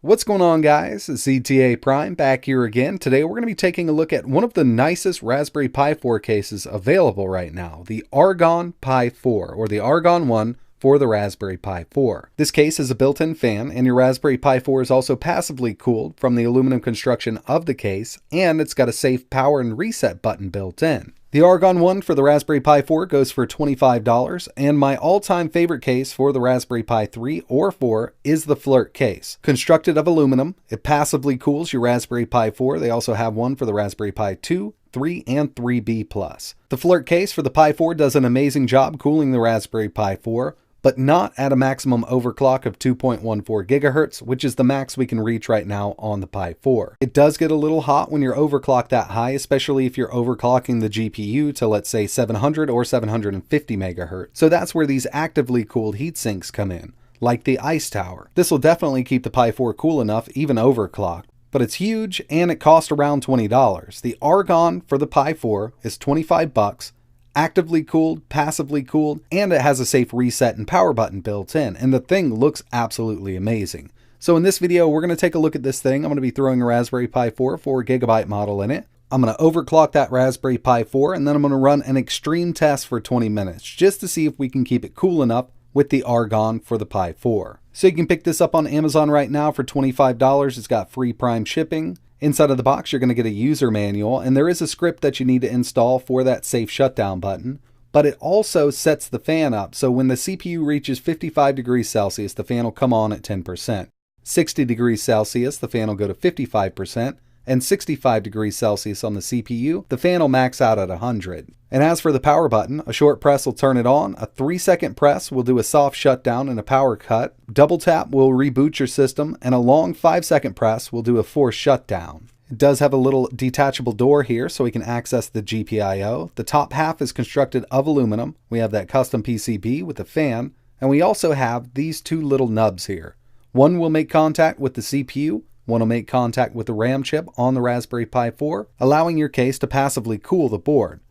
What's going on, guys? It's CTA Prime back here again. Today we're going to be taking a look at one of the nicest Raspberry Pi 4 cases available right now, the Argon Pi4, or the Argon One for the Raspberry Pi 4. This case is a built-in fan, and your Raspberry Pi 4 is also passively cooled from the aluminum construction of the case, and it's got a safe power and reset button built in. The Argon One for the Raspberry Pi 4 goes for $25, and my all-time favorite case for the Raspberry Pi 3 or 4 is the Flirt case. Constructed of aluminum, it passively cools your Raspberry Pi 4. They also have one for the Raspberry Pi 2, 3, and 3B+. The Flirt case for the Pi 4 does an amazing job cooling the Raspberry Pi 4, but not at a maximum overclock of 2.14 gigahertz, which is the max we can reach right now on the Pi 4. It does get a little hot when you're overclocked that high, especially if you're overclocking the GPU to, let's say, 700 or 750 megahertz. So that's where these actively cooled heat sinks come in, like the Ice Tower. This will definitely keep the Pi 4 cool enough, even overclocked. But it's huge, and it costs around $20. The Argon for the Pi 4 is $25. Actively cooled, passively cooled, and it has a safe reset and power button built in, and the thing looks absolutely amazing. So in this video, we're going to take a look at this thing. I'm going to be throwing a Raspberry Pi 4 4GB model in it. I'm going to overclock that Raspberry Pi 4, and then I'm going to run an extreme test for 20 minutes, just to see if we can keep it cool enough with the Argon for the Pi 4. So you can pick this up on Amazon right now for $25. It's got free Prime shipping. Inside of the box, you're going to get a user manual, and there is a script that you need to install for that safe shutdown button, but it also sets the fan up, so when the CPU reaches 55 degrees Celsius, the fan will come on at 10%. 60 degrees Celsius, the fan will go to 55%, and 65 degrees Celsius on the CPU, the fan will max out at 100. And as for the power button, a short press will turn it on, a 3-second press will do a soft shutdown and a power cut, double tap will reboot your system, and a long 5-second press will do a forced shutdown. It does have a little detachable door here so we can access the GPIO. The top half is constructed of aluminum. We have that custom PCB with a fan, and we also have these two little nubs here. One will make contact with the CPU, one will make contact with the RAM chip on the Raspberry Pi 4, allowing your case to passively cool the board.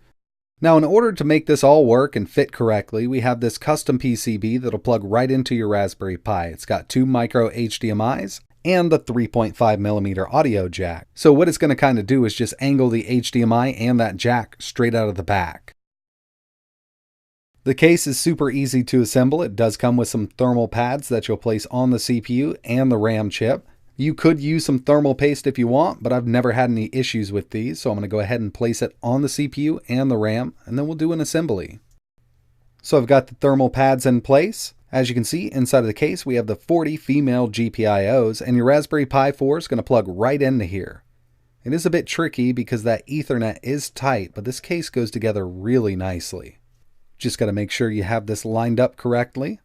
Now, in order to make this all work and fit correctly, we have this custom PCB that'll plug right into your Raspberry Pi. It's got 2 micro HDMIs and the 3.5mm audio jack. So what it's going to kind of do is just angle the HDMI and that jack straight out of the back. The case is super easy to assemble. It does come with some thermal pads that you'll place on the CPU and the RAM chip. You could use some thermal paste if you want, but I've never had any issues with these, so I'm going to go ahead and place it on the CPU and the RAM, and then we'll do an assembly. So I've got the thermal pads in place. As you can see, inside of the case, we have the 40 female GPIOs, and your Raspberry Pi 4 is going to plug right into here. It is a bit tricky because that Ethernet is tight, but this case goes together really nicely. Just got to make sure you have this lined up correctly.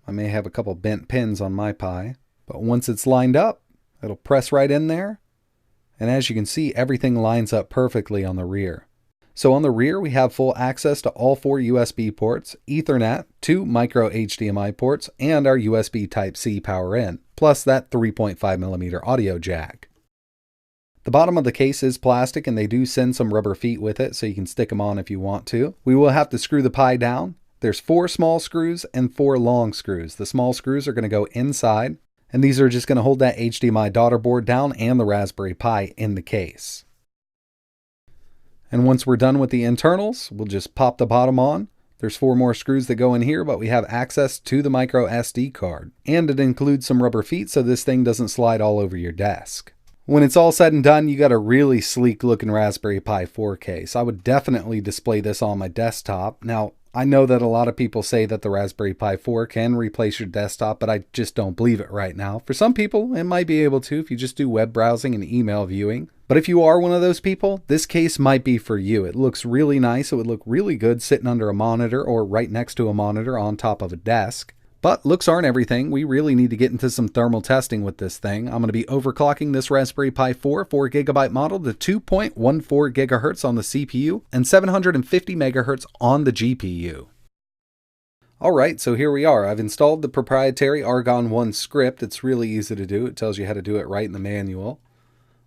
I may have a couple bent pins on my Pi. But once it's lined up, it'll press right in there. And as you can see, everything lines up perfectly on the rear. So on the rear, we have full access to all 4 USB ports, Ethernet, 2 micro HDMI ports, and our USB Type-C power in, plus that 3.5mm audio jack. The bottom of the case is plastic, and they do send some rubber feet with it, so you can stick them on if you want to. We will have to screw the Pi down. There's 4 small screws and 4 long screws. The small screws are going to go inside, and these are just going to hold that HDMI daughter board down and the Raspberry Pi in the case. And once we're done with the internals, we'll just pop the bottom on. There's 4 more screws that go in here, but we have access to the micro SD card. And it includes some rubber feet so this thing doesn't slide all over your desk. When it's all said and done, you got a really sleek looking Raspberry Pi 4 case. I would definitely display this on my desktop. Now, I know that a lot of people say that the Raspberry Pi 4 can replace your desktop, but I just don't believe it right now. For some people, it might be able to if you just do web browsing and email viewing. But if you are one of those people, this case might be for you. It looks really nice. It would look really good sitting under a monitor or right next to a monitor on top of a desk. But looks aren't everything. We really need to get into some thermal testing with this thing. I'm going to be overclocking this Raspberry Pi 4 4GB model to 2.14 gigahertz on the CPU and 750 megahertz on the GPU. Alright, so here we are. I've installed the proprietary Argon One script. It's really easy to do. It tells you how to do it right in the manual.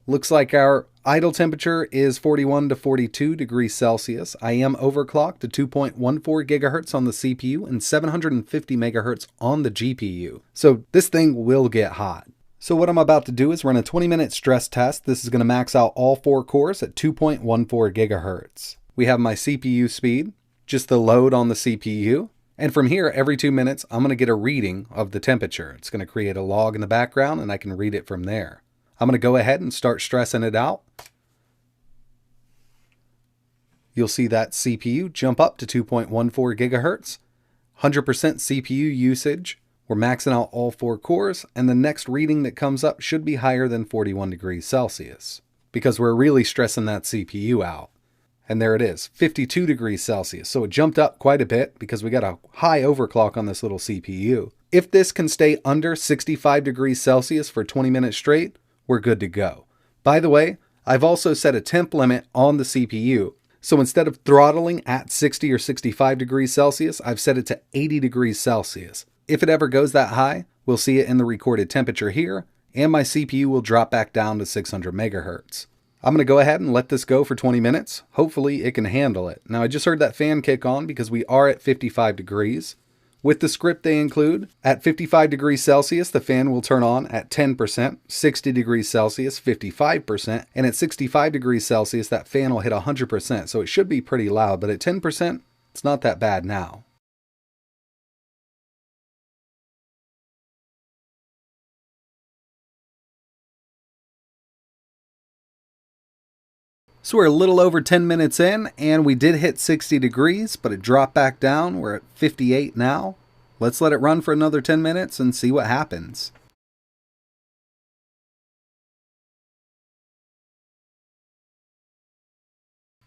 Looks like our Idle temperature is 41 to 42 degrees Celsius. I am overclocked to 2.14 gigahertz on the CPU and 750 megahertz on the GPU. So this thing will get hot. So what I'm about to do is run a 20-minute stress test. This is going to max out all 4 cores at 2.14 gigahertz. We have my CPU speed, just the load on the CPU. And from here, every 2 minutes, I'm going to get a reading of the temperature. It's going to create a log in the background and I can read it from there. I'm going to go ahead and start stressing it out. You'll see that CPU jump up to 2.14 gigahertz, 100% CPU usage. We're maxing out all 4 cores, and the next reading that comes up should be higher than 41 degrees Celsius because we're really stressing that CPU out. And there it is, 52 degrees Celsius. So it jumped up quite a bit because we got a high overclock on this little CPU. If this can stay under 65 degrees Celsius for 20 minutes straight, we're good to go. By the way, I've also set a temp limit on the CPU. So instead of throttling at 60 or 65 degrees Celsius, I've set it to 80 degrees Celsius. If it ever goes that high, we'll see it in the recorded temperature here, and my CPU will drop back down to 600 megahertz. I'm going to go ahead and let this go for 20 minutes. Hopefully it can handle it. Now I just heard that fan kick on because we are at 55 degrees. With the script they include, at 55 degrees Celsius, the fan will turn on at 10%, 60 degrees Celsius, 55%, and at 65 degrees Celsius, that fan will hit 100%, so it should be pretty loud, but at 10%, it's not that bad now. So we're a little over 10 minutes in, and we did hit 60 degrees, but it dropped back down. We're at 58 now. Let's let it run for another 10 minutes and see what happens.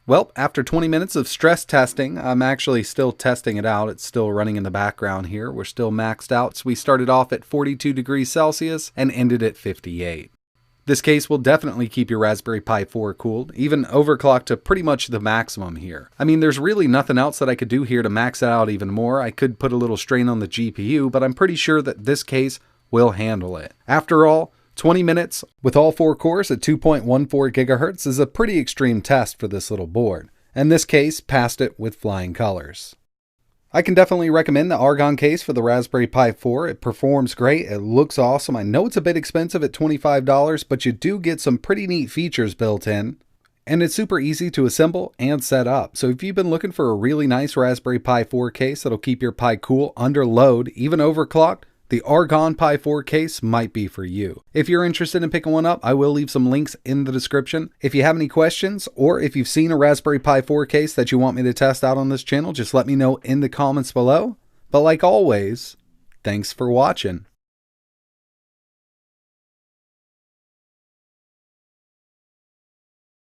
Well, after 20 minutes of stress testing, I'm actually still testing it out. It's still running in the background here. We're still maxed out. So we started off at 42 degrees Celsius and ended at 58. This case will definitely keep your Raspberry Pi 4 cooled, even overclocked to pretty much the maximum here. I mean, there's really nothing else that I could do here to max it out even more. I could put a little strain on the GPU, but I'm pretty sure that this case will handle it. After all, 20 minutes with all 4 cores at 2.14 gigahertz is a pretty extreme test for this little board, and this case passed it with flying colors. I can definitely recommend the Argon case for the Raspberry Pi 4. It performs great. It looks awesome. I know it's a bit expensive at $25, but you do get some pretty neat features built in. And it's super easy to assemble and set up. So if you've been looking for a really nice Raspberry Pi 4 case that'll keep your Pi cool under load, even overclocked, the Argon Pi 4 case might be for you. If you're interested in picking one up, I will leave some links in the description. If you have any questions, or if you've seen a Raspberry Pi 4 case that you want me to test out on this channel, just let me know in the comments below. But like always, thanks for watching.